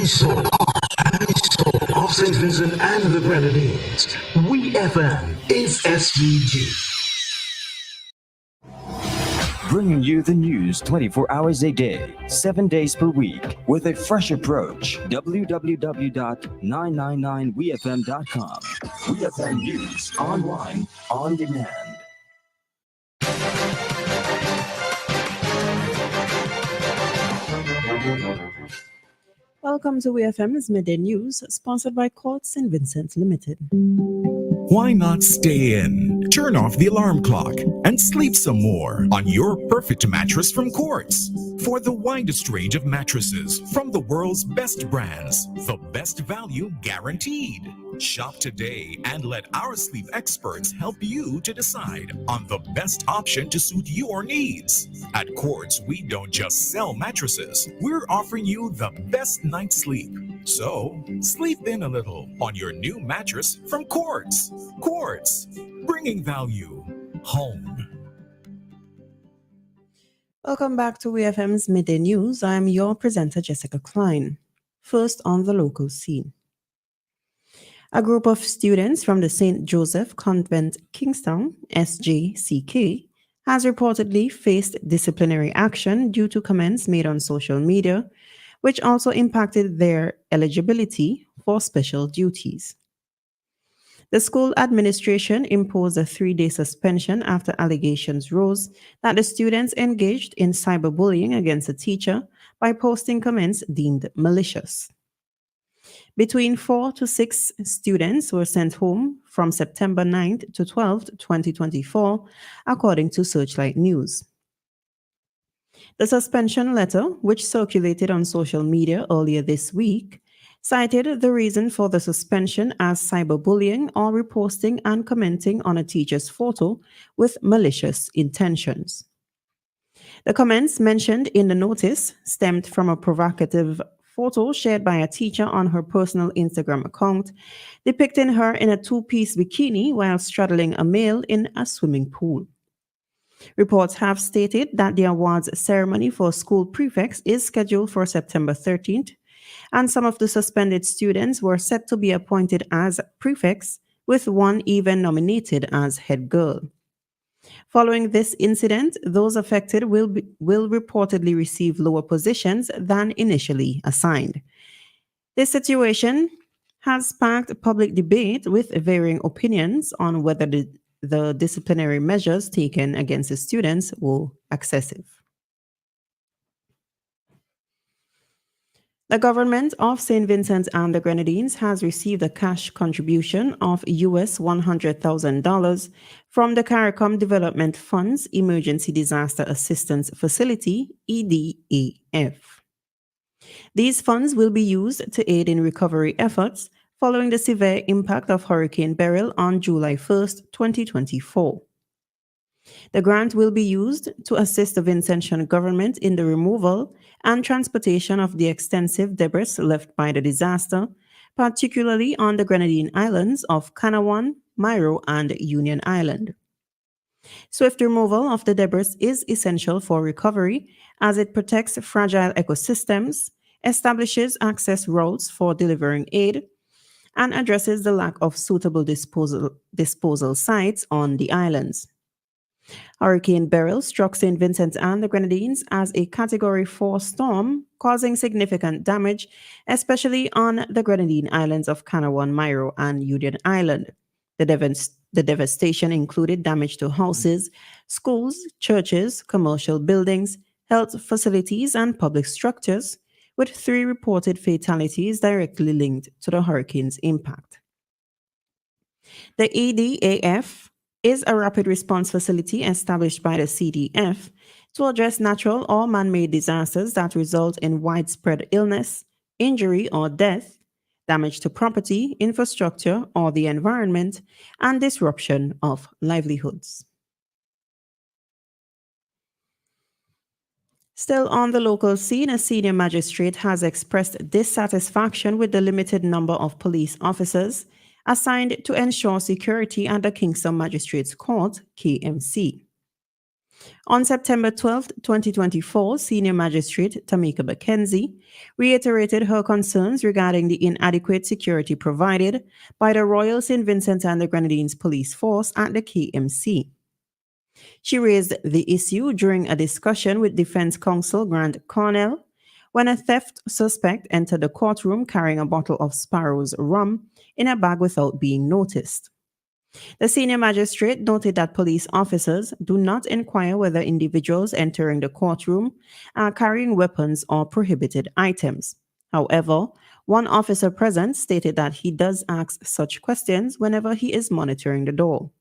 Of St. Vincent and the Grenadines, WEFM is SVG. Bringing you the news 24 hours a day, 7 days per week, with a fresh approach. www.999wefm.com. WeFM News, online, on demand. Welcome to WEFM's Midday News, sponsored by Klein St. Vincent Limited. Why not stay in? Turn off the alarm clock and sleep some more on your perfect mattress from Quartz. For the widest range of mattresses from the world's best brands, the best value guaranteed. Shop today and let our sleep experts help you to decide on the best option to suit your needs. At Quartz, we don't just sell mattresses, we're offering you the best night's sleep. So, sleep in a little on your new mattress from Quartz. Quartz, bringing value home. Welcome back to WEFM's Midday News. I am your presenter, Jessica Klein. First on the local scene. A group of students from the St. Joseph Convent Kingstown, SJCK, has reportedly faced disciplinary action due to comments made on social media, which also impacted their eligibility for special duties. The school administration imposed a 3-day suspension after allegations rose that the students engaged in cyberbullying against a teacher by posting comments deemed malicious. Between 4 to 6 students were sent home from September 9th to 12th, 2024, according to Searchlight News. The suspension letter, which circulated on social media earlier this week, cited the reason for the suspension as cyberbullying or reposting and commenting on a teacher's photo with malicious intentions. The comments mentioned in the notice stemmed from a provocative photo shared by a teacher on her personal Instagram account, depicting her in a 2-piece bikini while straddling a male in a swimming pool. Reports have stated that the awards ceremony for school prefects is scheduled for September 13th, and some of the suspended students were set to be appointed as prefects, with one even nominated as head girl. Following this incident, those affected will reportedly receive lower positions than initially assigned. This situation has sparked public debate with varying opinions on whether the disciplinary measures taken against the students were excessive. The government of St. Vincent and the Grenadines has received a cash contribution of US $100,000 from the CARICOM Development Fund's Emergency Disaster Assistance Facility, EDAF. These funds will be used to aid in recovery efforts following the severe impact of Hurricane Beryl on July 1st, 2024. The grant will be used to assist the Vincentian government in the removal and transportation of the extensive debris left by the disaster, particularly on the Grenadine Islands of Canouan, Mayro, and Union Island. Swift removal of the debris is essential for recovery as it protects fragile ecosystems, establishes access routes for delivering aid, and addresses the lack of suitable disposal sites on the islands. Hurricane Beryl struck St. Vincent and the Grenadines as a Category 4 storm, causing significant damage, especially on the Grenadine Islands of Canouan, Mayro, and Union Island. The devastation included damage to houses, schools, churches, commercial buildings, health facilities, and public structures, with 3 reported fatalities directly linked to the hurricane's impact. The EDAF is a rapid response facility established by the CDF to address natural or man-made disasters that result in widespread illness, injury, or death, damage to property, infrastructure, or the environment, and disruption of livelihoods. Still on the local scene, a senior magistrate has expressed dissatisfaction with the limited number of police officers assigned to ensure security at the Kingston Magistrates Court, KMC. On September 12, 2024, Senior Magistrate Tamika McKenzie reiterated her concerns regarding the inadequate security provided by the Royal St. Vincent and the Grenadines Police Force at the KMC. She raised the issue during a discussion with Defense Counsel Grant Cornell when a theft suspect entered the courtroom carrying a bottle of Sparrow's rum in a bag without being noticed. The senior magistrate noted that police officers do not inquire whether individuals entering the courtroom are carrying weapons or prohibited items. However, one officer present stated that he does ask such questions whenever he is monitoring the door.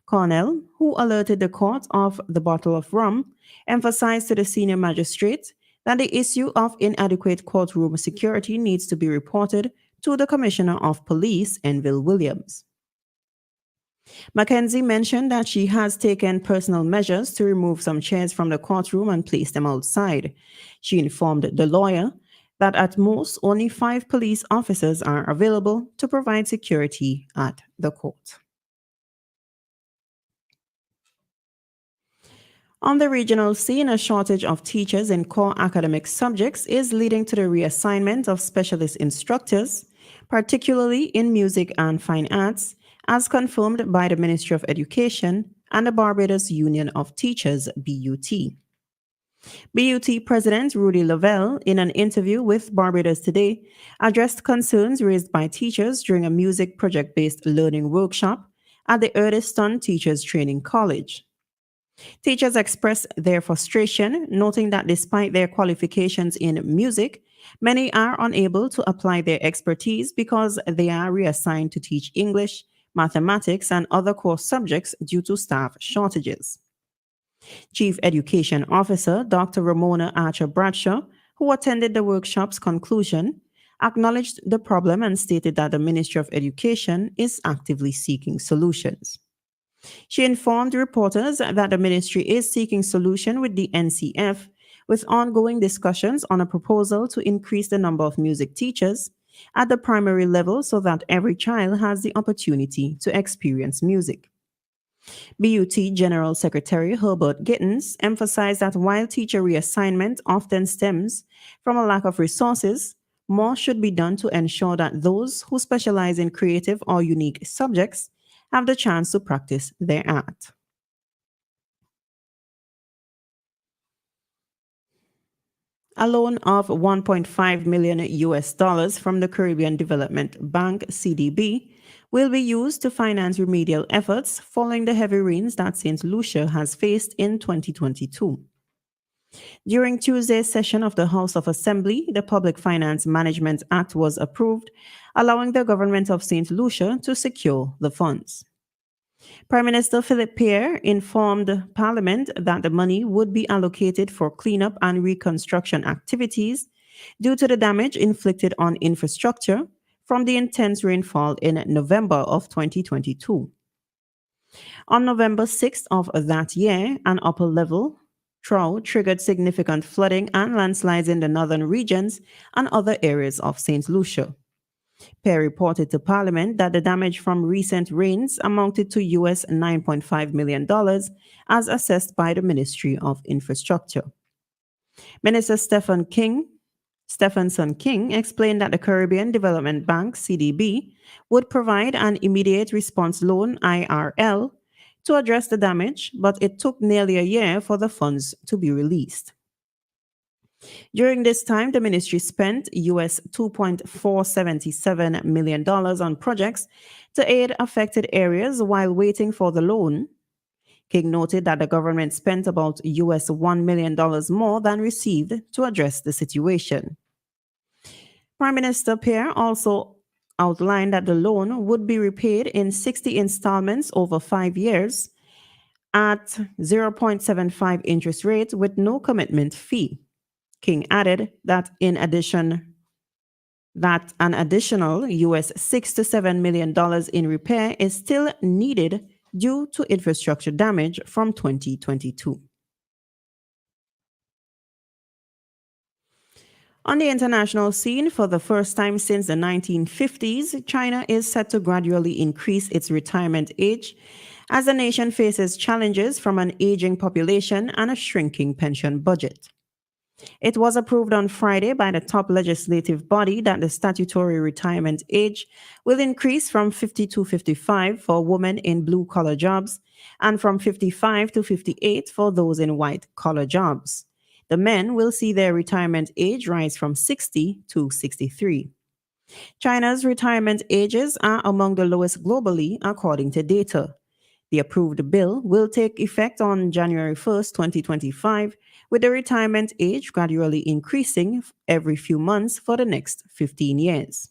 Cornell, who alerted the court of the bottle of rum, emphasized to the senior magistrate that the issue of inadequate courtroom security needs to be reported to the Commissioner of Police, Enville Williams. Mackenzie mentioned that she has taken personal measures to remove some chairs from the courtroom and place them outside. She informed the lawyer that at most only 5 police officers are available to provide security at the court. On the regional scene, a shortage of teachers in core academic subjects is leading to the reassignment of specialist instructors, particularly in music and fine arts, as confirmed by the Ministry of Education and the Barbados Union of Teachers, BUT. BUT President Rudy Lavelle, in an interview with Barbados Today, addressed concerns raised by teachers during a music project-based learning workshop at the Eardiston Teachers Training College. Teachers expressed their frustration, noting that despite their qualifications in music, many are unable to apply their expertise because they are reassigned to teach English, mathematics, and other core subjects due to staff shortages. Chief Education Officer Dr. Ramona Archer Bradshaw, who attended the workshop's conclusion, acknowledged the problem and stated that the Ministry of Education is actively seeking solutions. She informed reporters that the ministry is seeking solution with the NCF, with ongoing discussions on a proposal to increase the number of music teachers at the primary level so that every child has the opportunity to experience music. BUT General Secretary Herbert Gittins emphasized that while teacher reassignment often stems from a lack of resources, more should be done to ensure that those who specialize in creative or unique subjects have the chance to practice their art. A loan of $1.5 million US dollars from the Caribbean Development Bank, CDB, will be used to finance remedial efforts following the heavy rains that St. Lucia has faced in 2022. During Tuesday's session of the House of Assembly, the Public Finance Management Act was approved, allowing the government of St. Lucia to secure the funds. Prime Minister Philip Pierre informed Parliament that the money would be allocated for cleanup and reconstruction activities due to the damage inflicted on infrastructure from the intense rainfall in November of 2022. On November 6th of that year, an upper-level trough triggered significant flooding and landslides in the northern regions and other areas of St. Lucia. Perry reported to Parliament that the damage from recent rains amounted to US $9.5 million as assessed by the Ministry of Infrastructure. Minister Stephenson King explained that the Caribbean Development Bank, CDB, would provide an immediate response loan, IRL, to address the damage, but it took nearly a year for the funds to be released. During this time, the ministry spent US $2.477 million on projects to aid affected areas while waiting for the loan. King noted that the government spent about US $1 million more than received to address the situation. Prime Minister Pierre also outlined that the loan would be repaid in 60 installments over 5 years at 0.75 interest rate with no commitment fee. King added that an additional US $6 to $7 million in repair is still needed due to infrastructure damage from 2022. On the international scene, for the first time since the 1950s, China is set to gradually increase its retirement age as the nation faces challenges from an aging population and a shrinking pension budget. It was approved on Friday by the top legislative body that the statutory retirement age will increase from 50 to 55 for women in blue-collar jobs and from 55 to 58 for those in white-collar jobs. The men will see their retirement age rise from 60 to 63. China's retirement ages are among the lowest globally, according to data. The approved bill will take effect on January 1st, 2025, with the retirement age gradually increasing every few months for the next 15 years.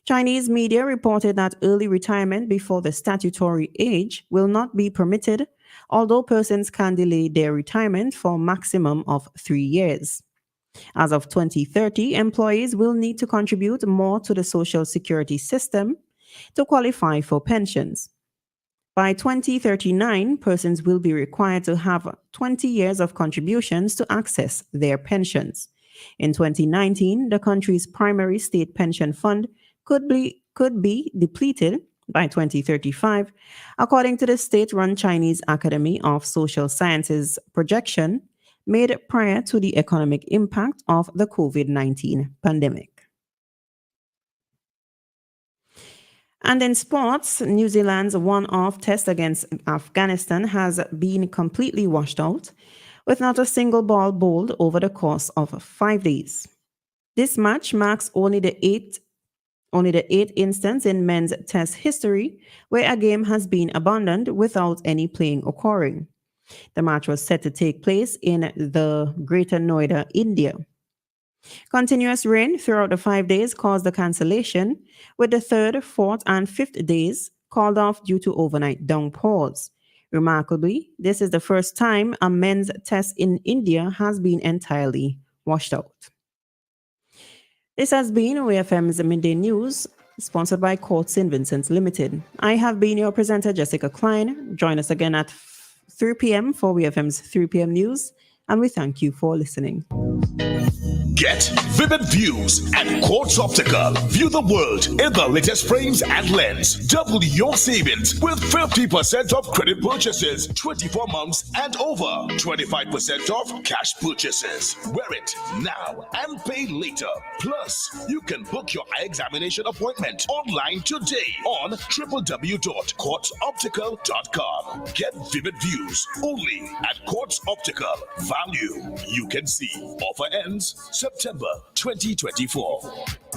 Chinese media reported that early retirement before the statutory age will not be permitted, although persons can delay their retirement for a maximum of 3 years. As of 2030, employees will need to contribute more to the Social Security system to qualify for pensions. By 2039, persons will be required to have 20 years of contributions to access their pensions. In 2019, the country's primary state pension fund could be depleted by 2035, according to the state-run Chinese Academy of Social Sciences projection made prior to the economic impact of the COVID-19 pandemic. And in sports, New Zealand's one-off test against Afghanistan has been completely washed out, with not a single ball bowled over the course of 5 days. This match marks only the eighth instance in men's test history where a game has been abandoned without any playing occurring. The match was set to take place in the Greater Noida, India. Continuous rain throughout the 5 days caused the cancellation, with the third, fourth, and fifth days called off due to overnight downpours. Remarkably, this is the first time a men's test in India has been entirely washed out. This has been WEFM's Midday News, sponsored by Court St. Vincent Limited. I have been your presenter, Jessica Klein. Join us again at 3 p.m. for WEFM's 3 p.m. news, and we thank you for listening. Get vivid views at Quartz Optical. View the world in the latest frames and lens. Double your savings with 50% off credit purchases, 24 months and over. 25% off cash purchases. Wear it now and pay later. Plus, you can book your eye examination appointment online today on www.quartzoptical.com. Get vivid views only at Quartz Optical. Value you can see. Offer ends September 2024.